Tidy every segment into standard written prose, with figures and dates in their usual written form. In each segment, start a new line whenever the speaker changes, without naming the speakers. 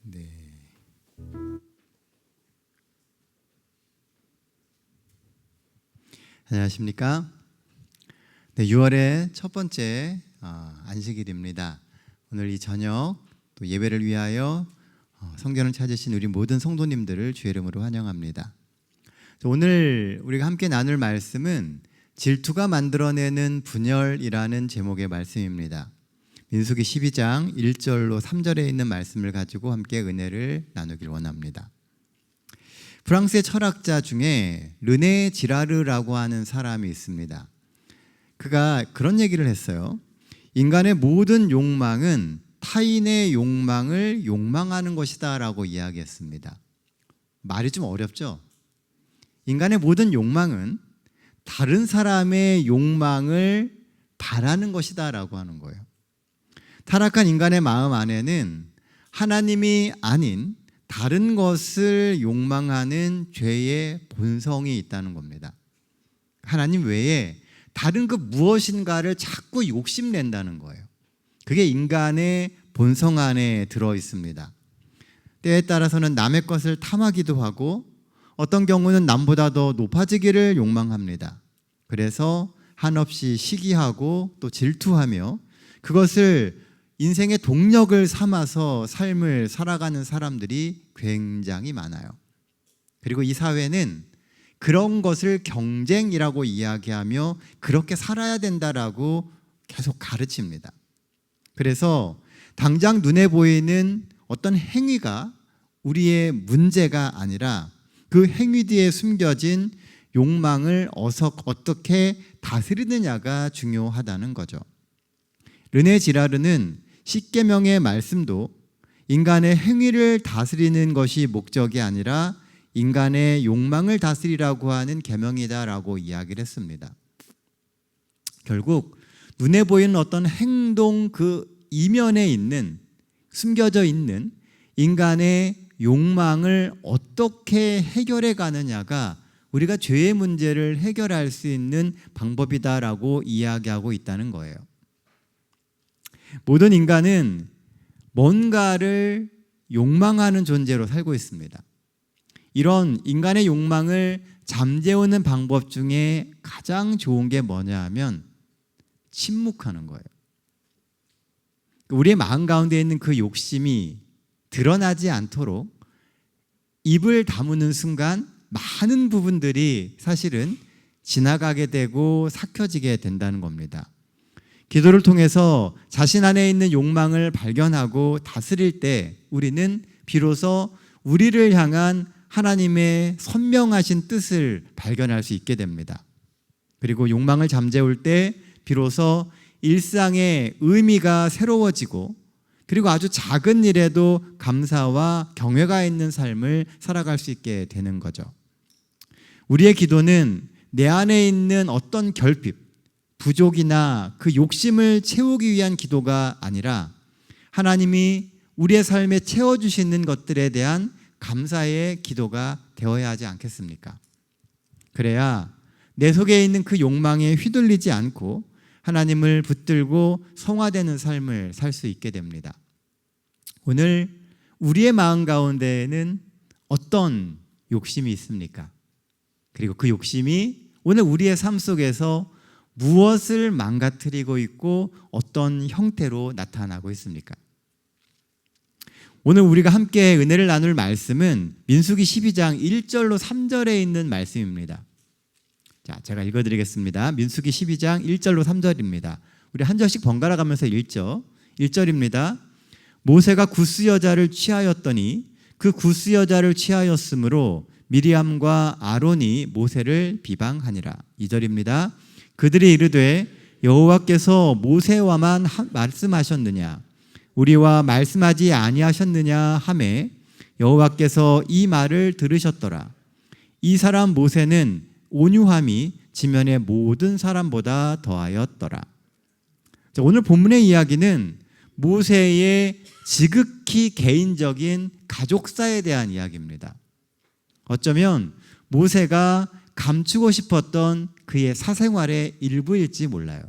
네. 안녕하십니까? 네, 6월의 첫 번째 안식일입니다. 오늘 이 저녁 또 예배를 위하여 성전을 찾으신 우리 모든 성도님들을 주의 이름으로 환영합니다. 오늘 우리가 함께 나눌 말씀은 질투가 만들어내는 분열이라는 제목의 말씀입니다. 민수기 12장 1절로 3절에 있는 말씀을 가지고 함께 은혜를 나누길 원합니다. 프랑스의 철학자 중에 르네 지라르라고 하는 사람이 있습니다. 그가 그런 얘기를 했어요. 인간의 모든 욕망은 타인의 욕망을 욕망하는 것이다 라고 이야기했습니다. 말이 좀 어렵죠? 인간의 모든 욕망은 다른 사람의 욕망을 바라는 것이다 라고 하는 거예요. 타락한 인간의 마음 안에는 하나님이 아닌 다른 것을 욕망하는 죄의 본성이 있다는 겁니다. 하나님 외에 다른 그 무엇인가를 자꾸 욕심낸다는 거예요. 그게 인간의 본성 안에 들어 있습니다. 때에 따라서는 남의 것을 탐하기도 하고 어떤 경우는 남보다 더 높아지기를 욕망합니다. 그래서 한없이 시기하고 또 질투하며 그것을 인생의 동력을 삼아서 삶을 살아가는 사람들이 굉장히 많아요. 그리고 이 사회는 그런 것을 경쟁이라고 이야기하며 그렇게 살아야 된다라고 계속 가르칩니다. 그래서 당장 눈에 보이는 어떤 행위가 우리의 문제가 아니라 그 행위 뒤에 숨겨진 욕망을 어떻게 다스리느냐가 중요하다는 거죠. 르네 지라르는 십계명의 말씀도 인간의 행위를 다스리는 것이 목적이 아니라 인간의 욕망을 다스리라고 하는 계명이다라고 이야기를 했습니다. 결국 눈에 보이는 어떤 행동 그 이면에 있는 숨겨져 있는 인간의 욕망을 어떻게 해결해 가느냐가 우리가 죄의 문제를 해결할 수 있는 방법이다라고 이야기하고 있다는 거예요. 모든 인간은 뭔가를 욕망하는 존재로 살고 있습니다. 이런 인간의 욕망을 잠재우는 방법 중에 가장 좋은 게 뭐냐 하면 침묵하는 거예요. 우리의 마음 가운데 있는 그 욕심이 드러나지 않도록 입을 다무는 순간 많은 부분들이 사실은 지나가게 되고 삭혀지게 된다는 겁니다. 기도를 통해서 자신 안에 있는 욕망을 발견하고 다스릴 때 우리는 비로소 우리를 향한 하나님의 선명하신 뜻을 발견할 수 있게 됩니다. 그리고 욕망을 잠재울 때 비로소 일상의 의미가 새로워지고 그리고 아주 작은 일에도 감사와 경외가 있는 삶을 살아갈 수 있게 되는 거죠. 우리의 기도는 내 안에 있는 어떤 결핍, 부족이나 그 욕심을 채우기 위한 기도가 아니라 하나님이 우리의 삶에 채워주시는 것들에 대한 감사의 기도가 되어야 하지 않겠습니까? 그래야 내 속에 있는 그 욕망에 휘둘리지 않고 하나님을 붙들고 성화되는 삶을 살 수 있게 됩니다. 오늘 우리의 마음 가운데에는 어떤 욕심이 있습니까? 그리고 그 욕심이 오늘 우리의 삶 속에서 무엇을 망가뜨리고 있고 어떤 형태로 나타나고 있습니까? 오늘 우리가 함께 은혜를 나눌 말씀은 민수기 12장 1절로 3절에 있는 말씀입니다. 자, 제가 읽어드리겠습니다. 민수기 12장 1절로 3절입니다. 우리 한 절씩 번갈아 가면서 읽죠. 1절입니다. 모세가 구스 여자를 취하였더니 그 구스 여자를 취하였으므로 미리암과 아론이 모세를 비방하니라. 2절입니다. 그들이 이르되 여호와께서 모세와만 말씀하셨느냐 우리와 말씀하지 아니하셨느냐 하매 여호와께서 이 말을 들으셨더라. 이 사람 모세는 온유함이 지면의 모든 사람보다 더하였더라. 자, 오늘 본문의 이야기는 모세의 지극히 개인적인 가족사에 대한 이야기입니다. 어쩌면 모세가 감추고 싶었던 그의 사생활의 일부일지 몰라요.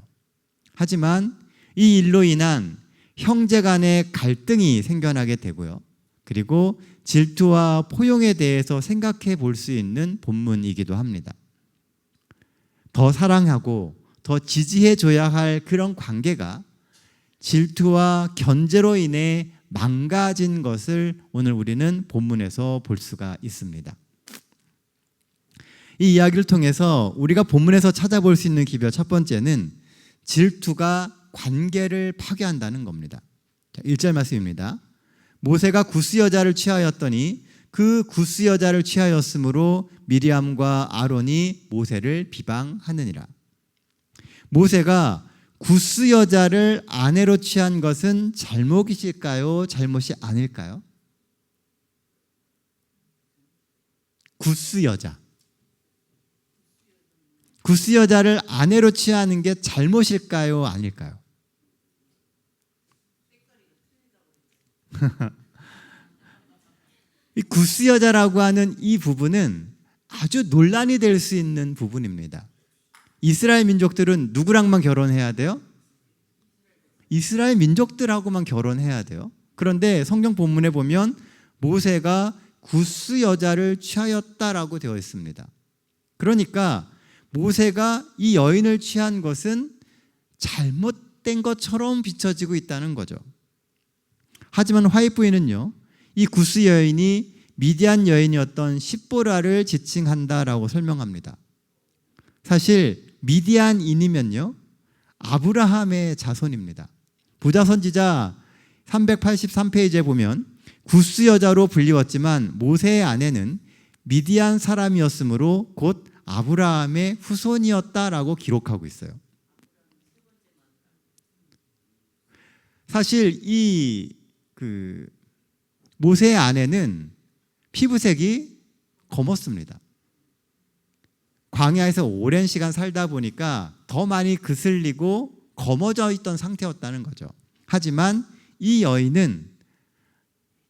하지만 이 일로 인한 형제 간의 갈등이 생겨나게 되고요. 그리고 질투와 포용에 대해서 생각해 볼 수 있는 본문이기도 합니다. 더 사랑하고 더 지지해 줘야 할 그런 관계가 질투와 견제로 인해 망가진 것을 오늘 우리는 본문에서 볼 수가 있습니다. 이 이야기를 통해서 우리가 본문에서 찾아볼 수 있는 기별 첫 번째는 질투가 관계를 파괴한다는 겁니다. 1절 말씀입니다. 모세가 구스 여자를 취하였더니 그 구스 여자를 취하였으므로 미리암과 아론이 모세를 비방하느니라. 모세가 구스 여자를 아내로 취한 것은 잘못이실까요? 잘못이 아닐까요? 구스 여자. 구스 여자를 아내로 취하는 게 잘못일까요? 아닐까요? 이 구스 여자라고 하는 이 부분은 아주 논란이 될 수 있는 부분입니다. 이스라엘 민족들은 누구랑만 결혼해야 돼요? 이스라엘 민족들하고만 결혼해야 돼요. 그런데 성경 본문에 보면 모세가 구스 여자를 취하였다라고 되어 있습니다. 그러니까 모세가 이 여인을 취한 것은 잘못된 것처럼 비춰지고 있다는 거죠. 하지만 화입부인은요, 이 구스 여인이 미디안 여인이었던 십보라를 지칭한다라고 설명합니다. 사실 미디안인이면요, 아브라함의 자손입니다. 부자선지자 383페이지에 보면 구스 여자로 불리웠지만 모세의 아내는 미디안 사람이었으므로 곧 아브라함의 후손이었다라고 기록하고 있어요. 사실 이 모세의 아내는 피부색이 검었습니다. 광야에서 오랜 시간 살다 보니까 더 많이 그슬리고 검어져 있던 상태였다는 거죠. 하지만 이 여인은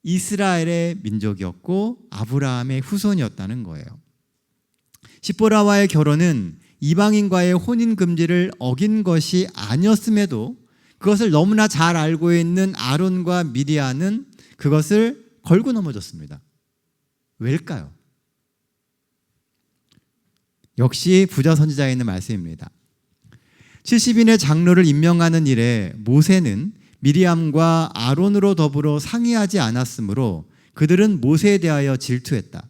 이스라엘의 민족이었고 아브라함의 후손이었다는 거예요. 십보라와의 결혼은 이방인과의 혼인 금지를 어긴 것이 아니었음에도 그것을 너무나 잘 알고 있는 아론과 미리암은 그것을 걸고 넘어졌습니다. 왜일까요? 역시 부자 선지자에 있는 말씀입니다. 70인의 장로를 임명하는 일에 모세는 미리암과 아론으로 더불어 상의하지 않았으므로 그들은 모세에 대하여 질투했다.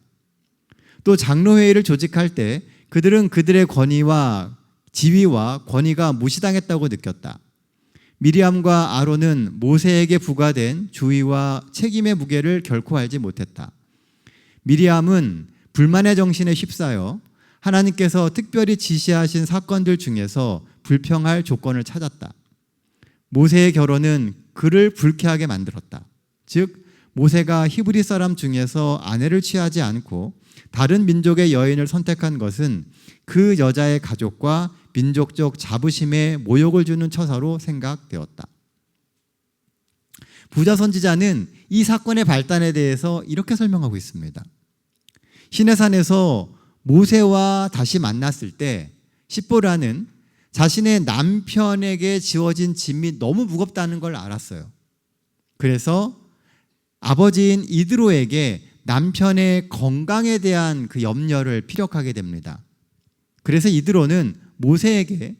또 장로회의를 조직할 때 그들은 그들의 권위와 지위와 권위가 무시당했다고 느꼈다. 미리암과 아론은 모세에게 부과된 주의와 책임의 무게를 결코 알지 못했다. 미리암은 불만의 정신에 휩싸여 하나님께서 특별히 지시하신 사건들 중에서 불평할 조건을 찾았다. 모세의 결혼은 그를 불쾌하게 만들었다. 즉 모세가 히브리 사람 중에서 아내를 취하지 않고 다른 민족의 여인을 선택한 것은 그 여자의 가족과 민족적 자부심에 모욕을 주는 처사로 생각되었다. 부자 선지자는 이 사건의 발단에 대해서 이렇게 설명하고 있습니다. 시내산에서 모세와 다시 만났을 때 십보라는 자신의 남편에게 지워진 짐이 너무 무겁다는 걸 알았어요. 그래서 아버지인 이드로에게 남편의 건강에 대한 그 염려를 피력하게 됩니다. 그래서 이드로는 모세에게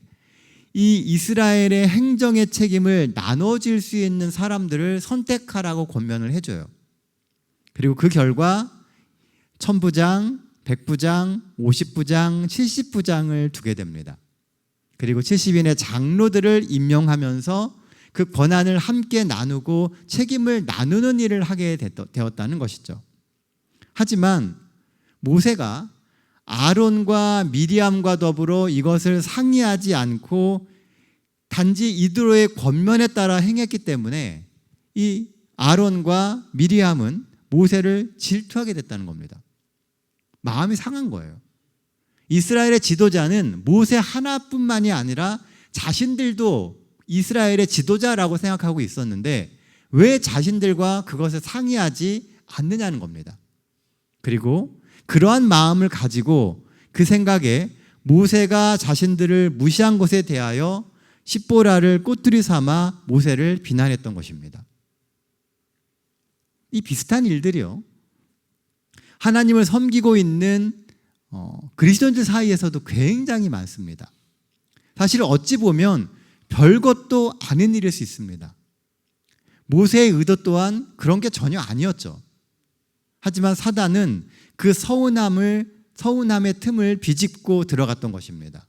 이 이스라엘의 행정의 책임을 나눠질 수 있는 사람들을 선택하라고 권면을 해줘요. 그리고 그 결과 1000부장, 100부장, 50부장, 70부장을 두게 됩니다. 그리고 70인의 장로들을 임명하면서 그 권한을 함께 나누고 책임을 나누는 일을 하게 되었다는 것이죠. 하지만 모세가 아론과 미리암과 더불어 이것을 상의하지 않고 단지 이드로의 권면에 따라 행했기 때문에 이 아론과 미리암은 모세를 질투하게 됐다는 겁니다. 마음이 상한 거예요. 이스라엘의 지도자는 모세 하나뿐만이 아니라 자신들도 이스라엘의 지도자라고 생각하고 있었는데 왜 자신들과 그것을 상의하지 않느냐는 겁니다. 그리고 그러한 마음을 가지고 그 생각에 모세가 자신들을 무시한 것에 대하여 십보라를 꼬투리 삼아 모세를 비난했던 것입니다. 이 비슷한 일들이요. 하나님을 섬기고 있는 그리스도인들 사이에서도 굉장히 많습니다. 사실 어찌 보면 별것도 아닌 일일 수 있습니다. 모세의 의도 또한 그런 게 전혀 아니었죠. 하지만 사단은 그 서운함의 틈을 비집고 들어갔던 것입니다.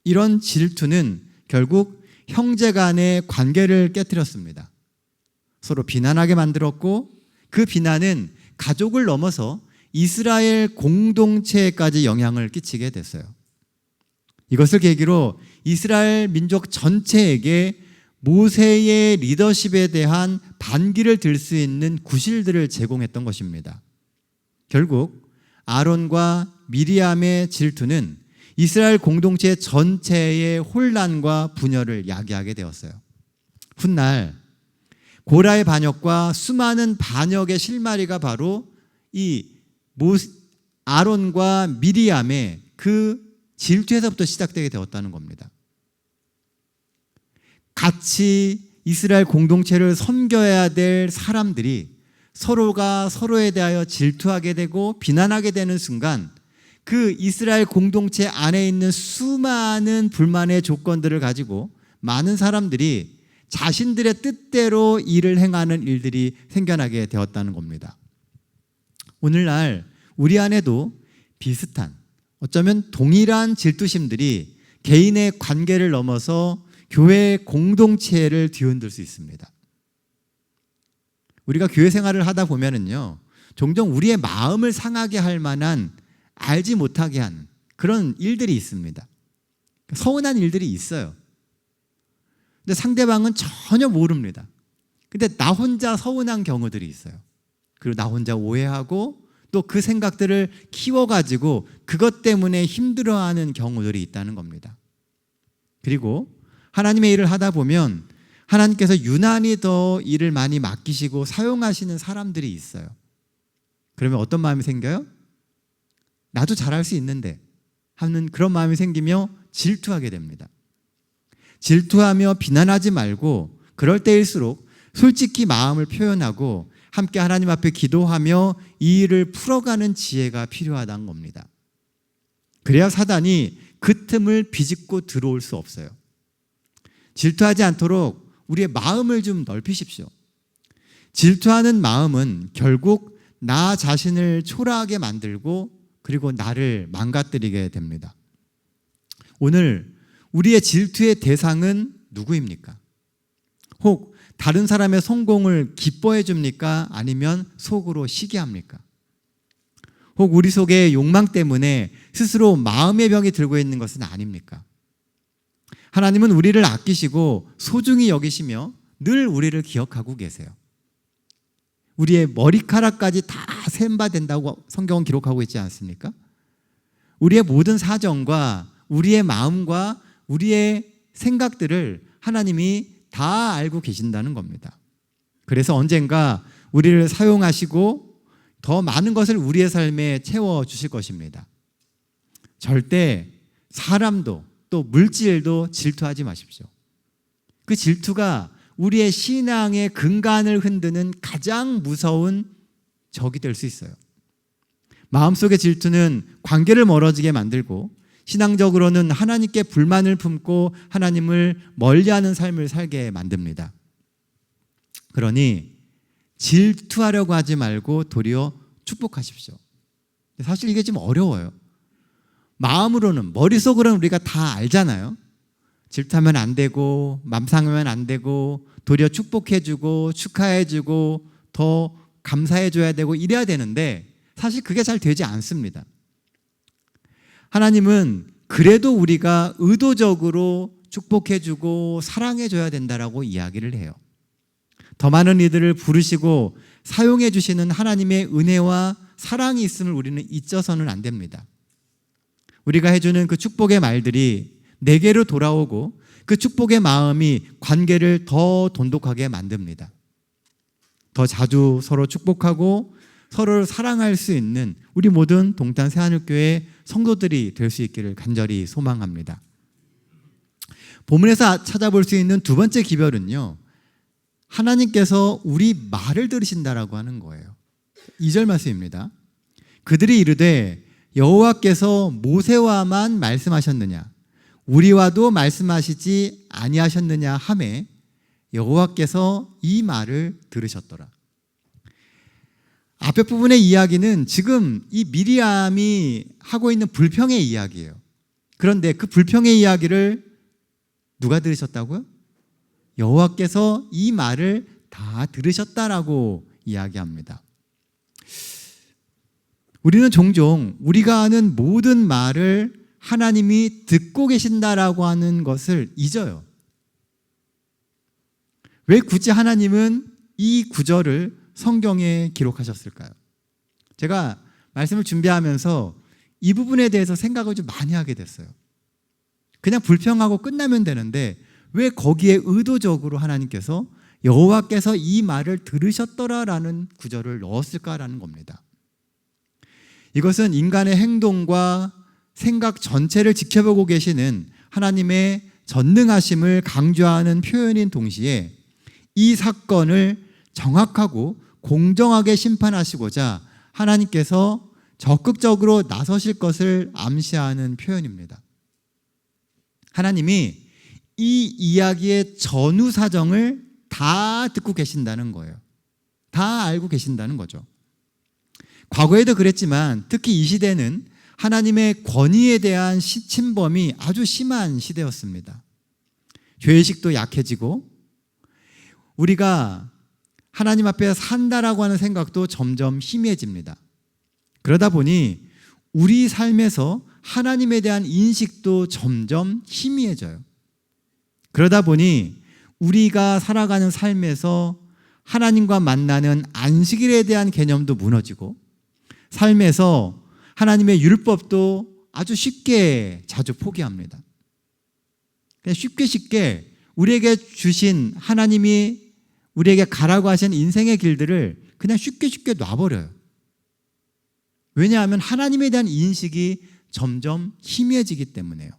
이런 질투는 결국 형제 간의 관계를 깨뜨렸습니다. 서로 비난하게 만들었고 그 비난은 가족을 넘어서 이스라엘 공동체에까지 영향을 끼치게 됐어요. 이것을 계기로 이스라엘 민족 전체에게 모세의 리더십에 대한 반기를 들 수 있는 구실들을 제공했던 것입니다. 결국 아론과 미리암의 질투는 이스라엘 공동체 전체의 혼란과 분열을 야기하게 되었어요. 훗날 고라의 반역과 수많은 반역의 실마리가 바로 이 아론과 미리암의 그 질투에서부터 시작되게 되었다는 겁니다. 같이 이스라엘 공동체를 섬겨야 될 사람들이 서로가 서로에 대하여 질투하게 되고 비난하게 되는 순간 그 이스라엘 공동체 안에 있는 수많은 불만의 조건들을 가지고 많은 사람들이 자신들의 뜻대로 일을 행하는 일들이 생겨나게 되었다는 겁니다. 오늘날 우리 안에도 비슷한, 어쩌면 동일한 질투심들이 개인의 관계를 넘어서 교회 공동체를 뒤흔들 수 있습니다. 우리가 교회 생활을 하다 보면은요, 종종 우리의 마음을 상하게 할 만한, 알지 못하게 한 그런 일들이 있습니다. 서운한 일들이 있어요. 근데 상대방은 전혀 모릅니다. 근데 나 혼자 서운한 경우들이 있어요. 그리고 나 혼자 오해하고 또 그 생각들을 키워가지고 그것 때문에 힘들어하는 경우들이 있다는 겁니다. 그리고 하나님의 일을 하다 보면 하나님께서 유난히 더 일을 많이 맡기시고 사용하시는 사람들이 있어요. 그러면 어떤 마음이 생겨요? 나도 잘할 수 있는데 하는 그런 마음이 생기며 질투하게 됩니다. 질투하며 비난하지 말고 그럴 때일수록 솔직히 마음을 표현하고 함께 하나님 앞에 기도하며 이 일을 풀어가는 지혜가 필요하다는 겁니다. 그래야 사단이 그 틈을 비집고 들어올 수 없어요. 질투하지 않도록 우리의 마음을 좀 넓히십시오. 질투하는 마음은 결국 나 자신을 초라하게 만들고 그리고 나를 망가뜨리게 됩니다. 오늘 우리의 질투의 대상은 누구입니까? 혹 다른 사람의 성공을 기뻐해 줍니까? 아니면 속으로 시기합니까? 혹 우리 속에 욕망 때문에 스스로 마음의 병이 들고 있는 것은 아닙니까? 하나님은 우리를 아끼시고 소중히 여기시며 늘 우리를 기억하고 계세요. 우리의 머리카락까지 다 셈 바 된다고 성경은 기록하고 있지 않습니까? 우리의 모든 사정과 우리의 마음과 우리의 생각들을 하나님이 다 알고 계신다는 겁니다. 그래서 언젠가 우리를 사용하시고 더 많은 것을 우리의 삶에 채워주실 것입니다. 절대 사람도 또 물질도 질투하지 마십시오. 그 질투가 우리의 신앙의 근간을 흔드는 가장 무서운 적이 될 수 있어요. 마음속의 질투는 관계를 멀어지게 만들고 신앙적으로는 하나님께 불만을 품고 하나님을 멀리하는 삶을 살게 만듭니다. 그러니 질투하려고 하지 말고 도리어 축복하십시오. 사실 이게 좀 어려워요. 마음으로는, 머릿속으로는 우리가 다 알잖아요. 질투하면 안 되고 맘 상하면 안 되고 도리어 축복해주고 축하해주고 더 감사해줘야 되고 이래야 되는데 사실 그게 잘 되지 않습니다. 하나님은 그래도 우리가 의도적으로 축복해주고 사랑해줘야 된다라고 이야기를 해요. 더 많은 이들을 부르시고 사용해주시는 하나님의 은혜와 사랑이 있음을 우리는 잊어서는 안 됩니다. 우리가 해주는 그 축복의 말들이 내게로 돌아오고 그 축복의 마음이 관계를 더 돈독하게 만듭니다. 더 자주 서로 축복하고 서로를 사랑할 수 있는 우리 모든 동탄 새하늘교회 성도들이 될 수 있기를 간절히 소망합니다. 본문에서 찾아볼 수 있는 두 번째 기별은요, 하나님께서 우리 말을 들으신다라고 하는 거예요. 2절 말씀입니다. 그들이 이르되 여호와께서 모세와만 말씀하셨느냐 우리와도 말씀하시지 아니하셨느냐 하매 여호와께서 이 말을 들으셨더라. 앞에 부분의 이야기는 지금 이 미리암이 하고 있는 불평의 이야기예요. 그런데 그 불평의 이야기를 누가 들으셨다고요? 여호와께서 이 말을 다 들으셨다라고 이야기합니다. 우리는 종종 우리가 하는 모든 말을 하나님이 듣고 계신다라고 하는 것을 잊어요. 왜 굳이 하나님은 이 구절을 성경에 기록하셨을까요? 제가 말씀을 준비하면서 이 부분에 대해서 생각을 좀 많이 하게 됐어요. 그냥 불평하고 끝나면 되는데 왜 거기에 의도적으로 하나님께서 여호와께서 이 말을 들으셨더라라는 구절을 넣었을까라는 겁니다. 이것은 인간의 행동과 생각 전체를 지켜보고 계시는 하나님의 전능하심을 강조하는 표현인 동시에 이 사건을 정확하고 공정하게 심판하시고자 하나님께서 적극적으로 나서실 것을 암시하는 표현입니다. 하나님이 이 이야기의 전후 사정을 다 듣고 계신다는 거예요. 다 알고 계신다는 거죠. 과거에도 그랬지만 특히 이 시대는 하나님의 권위에 대한 침범이 아주 심한 시대였습니다. 죄의식도 약해지고 우리가 하나님 앞에 산다라고 하는 생각도 점점 희미해집니다. 그러다 보니 우리 삶에서 하나님에 대한 인식도 점점 희미해져요. 그러다 보니 우리가 살아가는 삶에서 하나님과 만나는 안식일에 대한 개념도 무너지고 삶에서 하나님의 율법도 아주 쉽게 자주 포기합니다. 그냥 쉽게 우리에게 주신 하나님이 우리에게 가라고 하신 인생의 길들을 그냥 쉽게 놔버려요. 왜냐하면 하나님에 대한 인식이 점점 희미해지기 때문에요.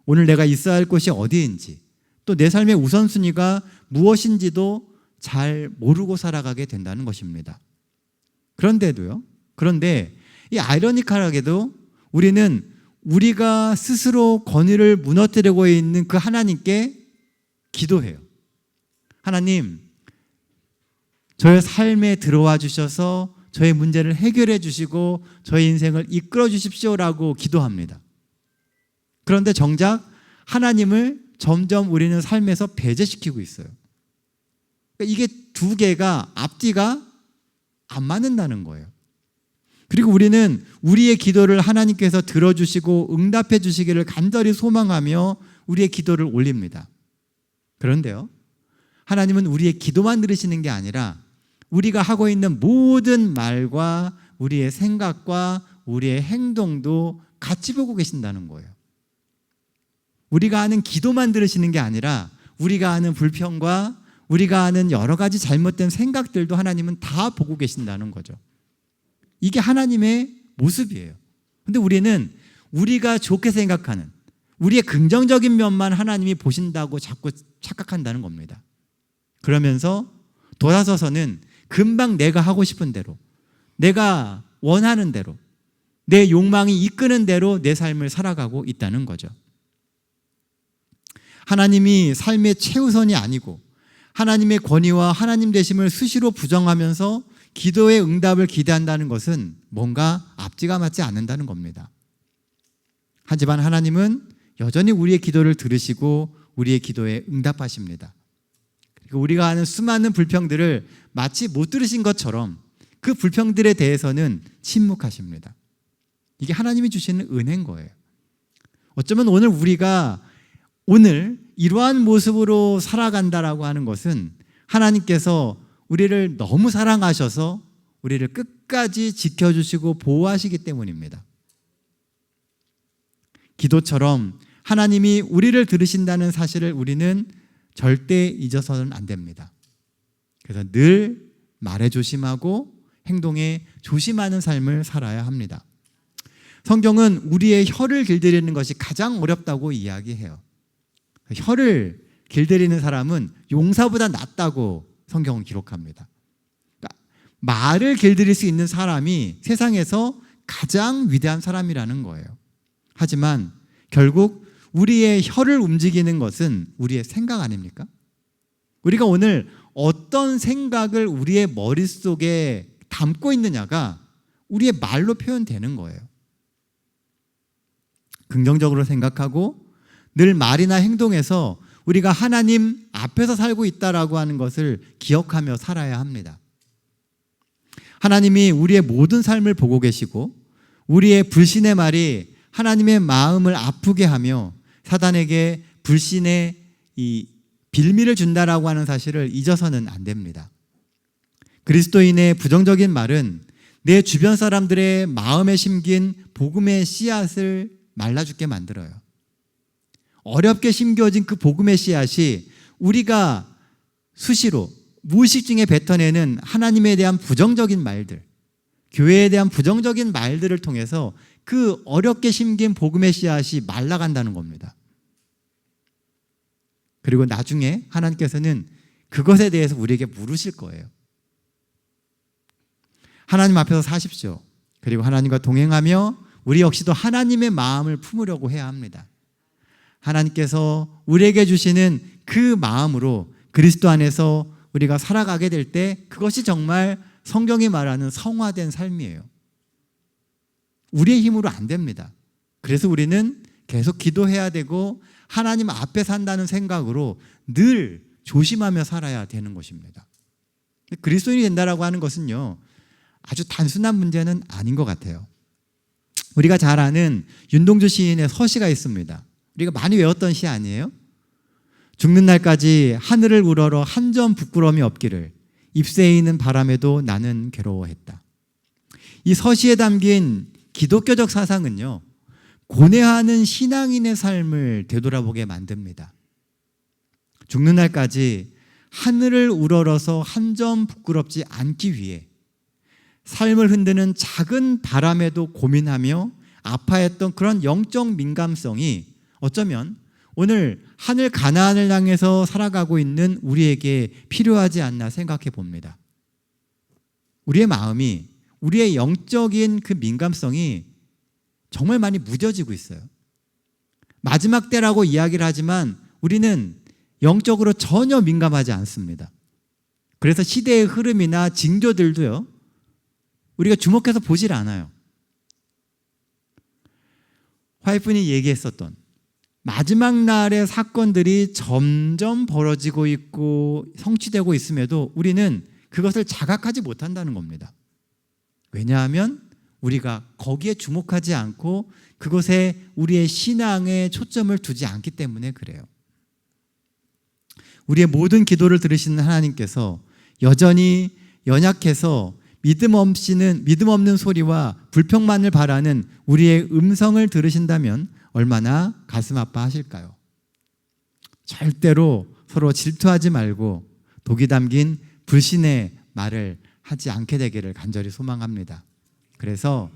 오늘 내가 있어야 할 곳이 어디인지 또 내 삶의 우선순위가 무엇인지도 잘 모르고 살아가게 된다는 것입니다. 그런데 이 아이러니컬하게도 우리는 우리가 스스로 권위를 무너뜨리고 있는 그 하나님께 기도해요. 하나님, 저의 삶에 들어와 주셔서 저의 문제를 해결해 주시고 저의 인생을 이끌어 주십시오라고 기도합니다. 그런데 정작 하나님을 점점 우리는 삶에서 배제시키고 있어요. 이게 두 개가 앞뒤가 안 맞는다는 거예요. 그리고 우리는 우리의 기도를 하나님께서 들어주시고 응답해 주시기를 간절히 소망하며 우리의 기도를 올립니다. 그런데요, 하나님은 우리의 기도만 들으시는 게 아니라 우리가 하고 있는 모든 말과 우리의 생각과 우리의 행동도 같이 보고 계신다는 거예요. 우리가 하는 기도만 들으시는 게 아니라 우리가 하는 불평과 우리가 하는 여러 가지 잘못된 생각들도 하나님은 다 보고 계신다는 거죠. 이게 하나님의 모습이에요. 근데 우리는 우리가 좋게 생각하는 우리의 긍정적인 면만 하나님이 보신다고 자꾸 착각한다는 겁니다. 그러면서 돌아서서는 금방 내가 하고 싶은 대로, 내가 원하는 대로, 내 욕망이 이끄는 대로 내 삶을 살아가고 있다는 거죠. 하나님이 삶의 최우선이 아니고 하나님의 권위와 하나님 되심을 수시로 부정하면서 기도의 응답을 기대한다는 것은 뭔가 앞뒤가 맞지 않는다는 겁니다. 하지만 하나님은 여전히 우리의 기도를 들으시고 우리의 기도에 응답하십니다. 그리고 우리가 하는 수많은 불평들을 마치 못 들으신 것처럼 그 불평들에 대해서는 침묵하십니다. 이게 하나님이 주시는 은혜인 거예요. 어쩌면 우리가 이러한 모습으로 살아간다라고 하는 것은 하나님께서 우리를 너무 사랑하셔서 우리를 끝까지 지켜주시고 보호하시기 때문입니다. 기도처럼 하나님이 우리를 들으신다는 사실을 우리는 절대 잊어서는 안 됩니다. 그래서 늘 말에 조심하고 행동에 조심하는 삶을 살아야 합니다. 성경은 우리의 혀를 길들이는 것이 가장 어렵다고 이야기해요. 혀를 길들이는 사람은 용사보다 낫다고 성경은 기록합니다. 그러니까 말을 길들일 수 있는 사람이 세상에서 가장 위대한 사람이라는 거예요. 하지만 결국 우리의 혀를 움직이는 것은 우리의 생각 아닙니까? 우리가 오늘 어떤 생각을 우리의 머릿속에 담고 있느냐가 우리의 말로 표현되는 거예요. 긍정적으로 생각하고 늘 말이나 행동에서 우리가 하나님 앞에서 살고 있다라고 하는 것을 기억하며 살아야 합니다. 하나님이 우리의 모든 삶을 보고 계시고 우리의 불신의 말이 하나님의 마음을 아프게 하며 사단에게 불신의 이 빌미를 준다라고 하는 사실을 잊어서는 안 됩니다. 그리스도인의 부정적인 말은 내 주변 사람들의 마음에 심긴 복음의 씨앗을 말라 죽게 만들어요. 어렵게 심겨진 그 복음의 씨앗이 우리가 수시로 무의식 중에 뱉어내는 하나님에 대한 부정적인 말들, 교회에 대한 부정적인 말들을 통해서 그 어렵게 심긴 복음의 씨앗이 말라간다는 겁니다. 그리고 나중에 하나님께서는 그것에 대해서 우리에게 물으실 거예요. 하나님 앞에서 사십시오. 그리고 하나님과 동행하며 우리 역시도 하나님의 마음을 품으려고 해야 합니다. 하나님께서 우리에게 주시는 그 마음으로 그리스도 안에서 우리가 살아가게 될 때 그것이 정말 성경이 말하는 성화된 삶이에요. 우리의 힘으로 안 됩니다. 그래서 우리는 계속 기도해야 되고 하나님 앞에 산다는 생각으로 늘 조심하며 살아야 되는 것입니다. 그리스도인이 된다라고 하는 것은요, 아주 단순한 문제는 아닌 것 같아요. 우리가 잘 아는 윤동주 시인의 서시가 있습니다. 우리가 많이 외웠던 시 아니에요? 죽는 날까지 하늘을 우러러 한 점 부끄러움이 없기를 잎새에 있는 바람에도 나는 괴로워했다. 이 서시에 담긴 기독교적 사상은요, 고뇌하는 신앙인의 삶을 되돌아보게 만듭니다. 죽는 날까지 하늘을 우러러서 한 점 부끄럽지 않기 위해 삶을 흔드는 작은 바람에도 고민하며 아파했던 그런 영적 민감성이 어쩌면 오늘 하늘 가나안을 향해서 살아가고 있는 우리에게 필요하지 않나 생각해 봅니다. 우리의 마음이, 우리의 영적인 그 민감성이 정말 많이 무뎌지고 있어요. 마지막 때라고 이야기를 하지만 우리는 영적으로 전혀 민감하지 않습니다. 그래서 시대의 흐름이나 징조들도요, 우리가 주목해서 보질 않아요. 화이프니 얘기했었던 마지막 날의 사건들이 점점 벌어지고 있고 성취되고 있음에도 우리는 그것을 자각하지 못한다는 겁니다. 왜냐하면 우리가 거기에 주목하지 않고 그것에 우리의 신앙에 초점을 두지 않기 때문에 그래요. 우리의 모든 기도를 들으시는 하나님께서 여전히 연약해서 믿음 없는 소리와 불평만을 바라는 우리의 음성을 들으신다면 얼마나 가슴 아파하실까요? 절대로 서로 질투하지 말고 독이 담긴 불신의 말을 하지 않게 되기를 간절히 소망합니다. 그래서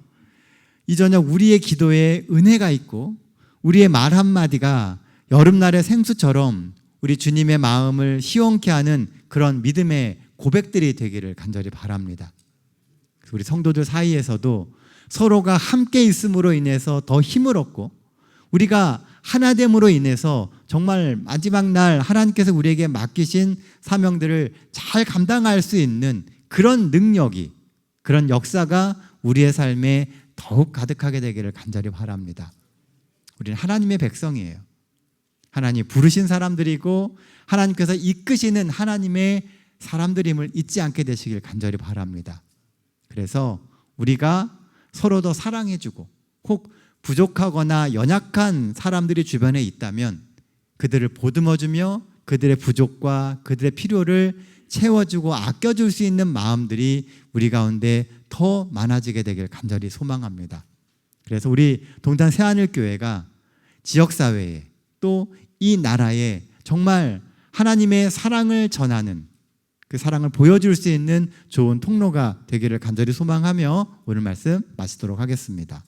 이 저녁 우리의 기도에 은혜가 있고 우리의 말 한마디가 여름날의 생수처럼 우리 주님의 마음을 시원케 하는 그런 믿음의 고백들이 되기를 간절히 바랍니다. 우리 성도들 사이에서도 서로가 함께 있음으로 인해서 더 힘을 얻고 우리가 하나됨으로 인해서 정말 마지막 날 하나님께서 우리에게 맡기신 사명들을 잘 감당할 수 있는 그런 능력이, 그런 역사가 우리의 삶에 더욱 가득하게 되기를 간절히 바랍니다. 우리는 하나님의 백성이에요. 하나님 부르신 사람들이고 하나님께서 이끄시는 하나님의 사람들임을 잊지 않게 되시길 간절히 바랍니다. 그래서 우리가 서로 더 사랑해주고 혹 부족하거나 연약한 사람들이 주변에 있다면 그들을 보듬어주며 그들의 부족과 그들의 필요를 채워주고 아껴줄 수 있는 마음들이 우리 가운데 더 많아지게 되길 간절히 소망합니다. 그래서 우리 동탄 새하늘교회가 지역사회에 또 이 나라에 정말 하나님의 사랑을 전하는 그 사랑을 보여줄 수 있는 좋은 통로가 되기를 간절히 소망하며 오늘 말씀 마치도록 하겠습니다.